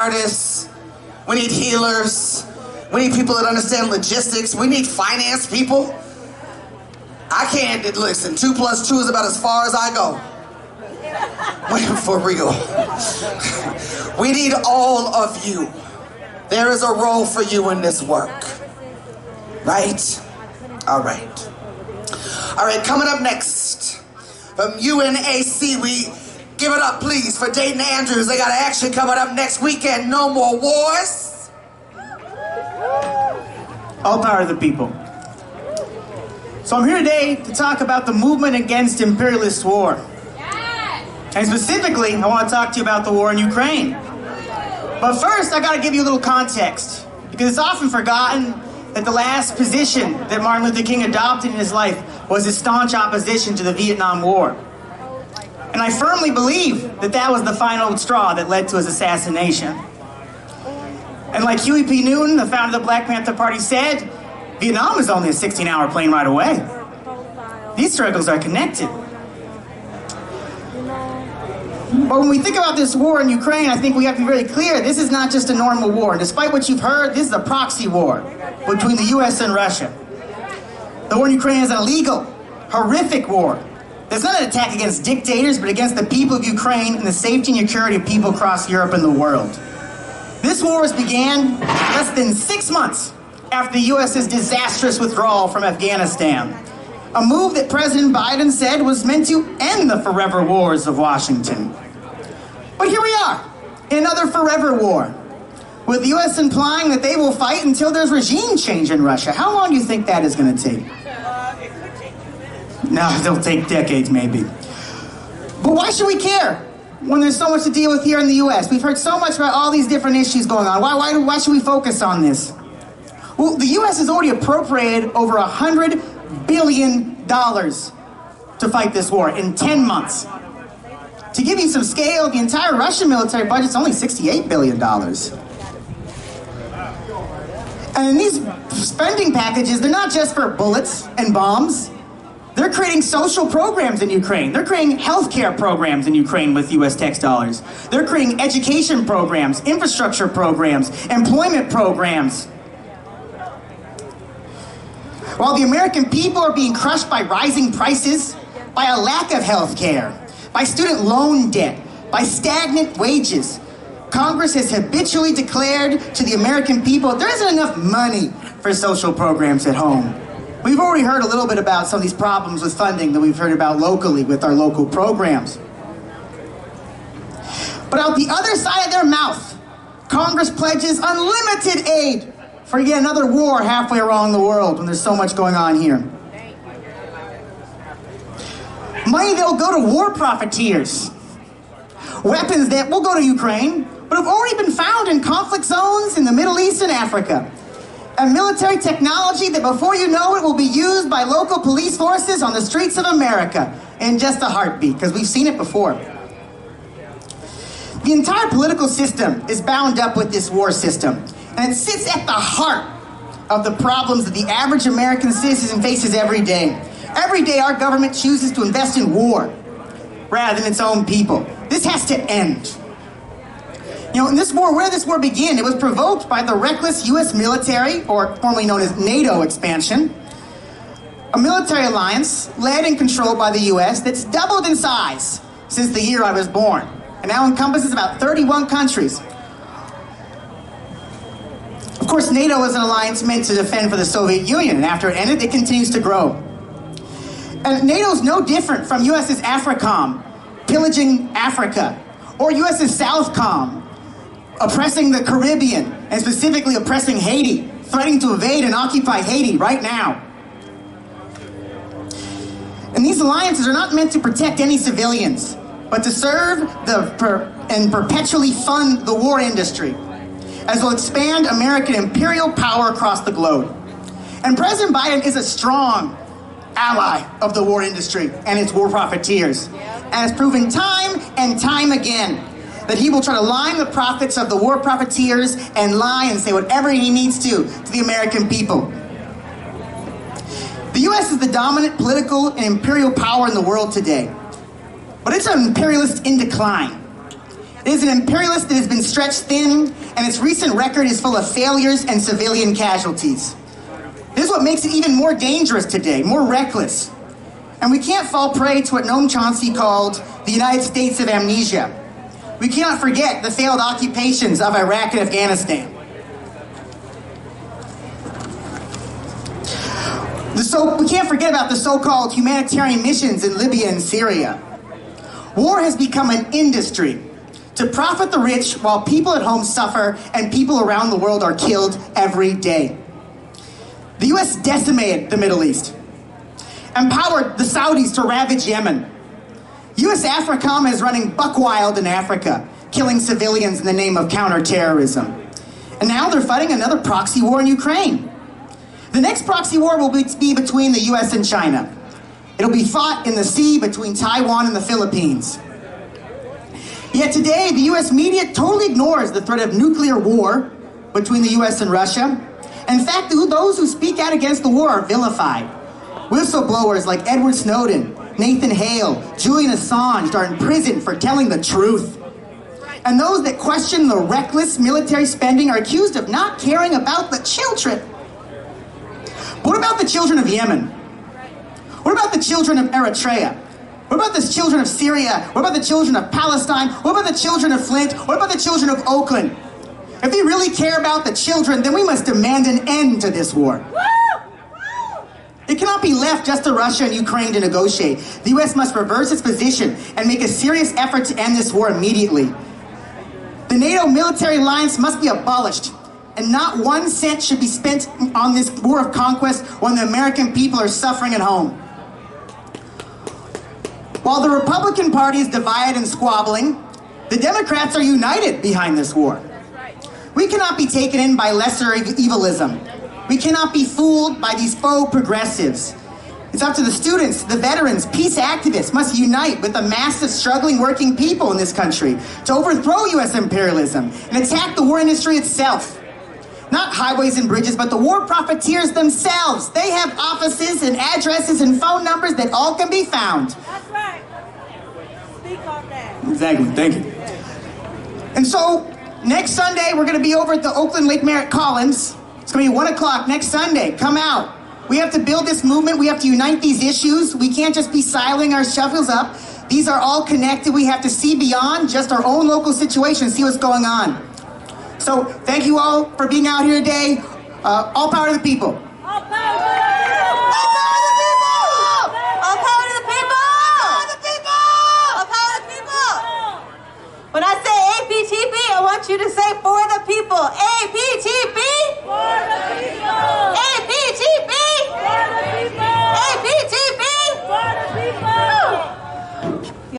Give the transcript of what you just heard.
artists, we need healers, we need people that understand logistics, we need finance people. I can't, listen, 2 + 2 is about as far as I go. For real. We need all of you. There is a role for you in this work. Right? All right. All right, coming up next, from UNAC, we give it up, please, for Dayton Andrews. They got action coming up next weekend. No more wars. All power to the people. So I'm here today to talk about the movement against imperialist war. And specifically, I want to talk to you about the war in Ukraine. But first, I got to give you a little context, because it's often forgotten that the last position that Martin Luther King adopted in his life was his staunch opposition to the Vietnam War. And I firmly believe that that was the final straw that led to his assassination. And like Huey P. Newton, the founder of the Black Panther Party, said, Vietnam is only a 16-hour plane ride away. These struggles are connected. But when we think about this war in Ukraine, I think we have to be very clear, this is not just a normal war. Despite what you've heard, this is a proxy war between the US and Russia. The war in Ukraine is an illegal, horrific war. It's not an attack against dictators, but against the people of Ukraine and the safety and security of people across Europe and the world. This war began less than 6 months after the US's disastrous withdrawal from Afghanistan. A move that President Biden said was meant to end the forever wars of Washington. But here we are, in another forever war, with the US implying that they will fight until there's regime change in Russia. How long do you think that is going to take? No, it'll take decades maybe. But why should we care when there's so much to deal with here in the US? We've heard so much about all these different issues going on. Why should we focus on this? Well, the US has already appropriated over $100 billion to fight this war in 10 months. To give you some scale, the entire Russian military budget is only $68 billion. And these spending packages, they're not just for bullets and bombs. They're creating social programs in Ukraine. They're creating healthcare programs in Ukraine with US tax dollars. They're creating education programs, infrastructure programs, employment programs. While the American people are being crushed by rising prices, by a lack of health care, by student loan debt, by stagnant wages, Congress has habitually declared to the American people there isn't enough money for social programs at home. We've already heard a little bit about some of these problems with funding that we've heard about locally with our local programs. But out the other side of their mouth, Congress pledges unlimited aid for yet another war halfway around the world when there's so much going on here. Money that will go to war profiteers. Weapons that will go to Ukraine, but have already been found in conflict zones in the Middle East and Africa. And military technology that before you know it will be used by local police forces on the streets of America in just a heartbeat, because we've seen it before. The entire political system is bound up with this war system. And it sits at the heart of the problems that the average American citizen faces every day. Every day our government chooses to invest in war rather than its own people. This has to end. You know, in this war, where this war began, it was provoked by the reckless US military, or formerly known as NATO expansion, a military alliance led and controlled by the US that's doubled in size since the year I was born, and now encompasses about 31 countries. Of course, NATO was an alliance meant to defend for the Soviet Union, and after it ended, it continues to grow. And NATO's no different from US's AFRICOM, pillaging Africa, or US's SOUTHCOM, oppressing the Caribbean, and specifically oppressing Haiti, threatening to invade and occupy Haiti right now. And these alliances are not meant to protect any civilians, but to serve and perpetually fund the war industry, as will expand American imperial power across the globe. And President Biden is a strong ally of the war industry and its war profiteers, and has proven time and time again that he will try to line the profits of the war profiteers and lie and say whatever he needs to the American people. The US is the dominant political and imperial power in the world today, but it's an imperialist in decline. It is an imperialist that has been stretched thin, and its recent record is full of failures and civilian casualties. This is what makes it even more dangerous today, more reckless. And we can't fall prey to what Noam Chomsky called the United States of amnesia. We cannot forget the failed occupations of Iraq and Afghanistan. We can't forget about the so-called humanitarian missions in Libya and Syria. War has become an industry to profit the rich while people at home suffer and people around the world are killed every day. The US decimated the Middle East, empowered the Saudis to ravage Yemen. US AFRICOM is running buck wild in Africa, killing civilians in the name of counterterrorism. And now they're fighting another proxy war in Ukraine. The next proxy war will be between the US and China. It'll be fought in the sea between Taiwan and the Philippines. Yet today, the US media totally ignores the threat of nuclear war between the US and Russia. In fact, those who speak out against the war are vilified. Whistleblowers like Edward Snowden, Nathan Hale, Julian Assange are in prison for telling the truth. And those that question the reckless military spending are accused of not caring about the children. What about the children of Yemen? What about the children of Eritrea? What about the children of Syria? What about the children of Palestine? What about the children of Flint? What about the children of Oakland? If we really care about the children, then we must demand an end to this war. It cannot be left just to Russia and Ukraine to negotiate. The US must reverse its position and make a serious effort to end this war immediately. The NATO military alliance must be abolished, and not 1 cent should be spent on this war of conquest when the American people are suffering at home. While the Republican Party is divided and squabbling, the Democrats are united behind this war. We cannot be taken in by lesser evilism. We cannot be fooled by these faux progressives. It's up to the students, the veterans, peace activists must unite with the mass of struggling working people in this country to overthrow US imperialism and attack the war industry itself. Not highways and bridges, but the war profiteers themselves. They have offices and addresses and phone numbers that all can be found. That's right. Speak on that. Exactly, thank you. And so, next Sunday, we're gonna be over at the Oakland Lake Merritt Collins. It's gonna be 1 o'clock next Sunday. Come out. We have to build this movement. We have to unite these issues. We can't just be siling our shovels up. These are all connected. We have to see beyond just our own local situation, see what's going on. So, thank you all for being out here today. All power to the people. All power to the people! All power to the people! All power to the people! All power to the people! When I say APTP, I want you to say for the people. APTP!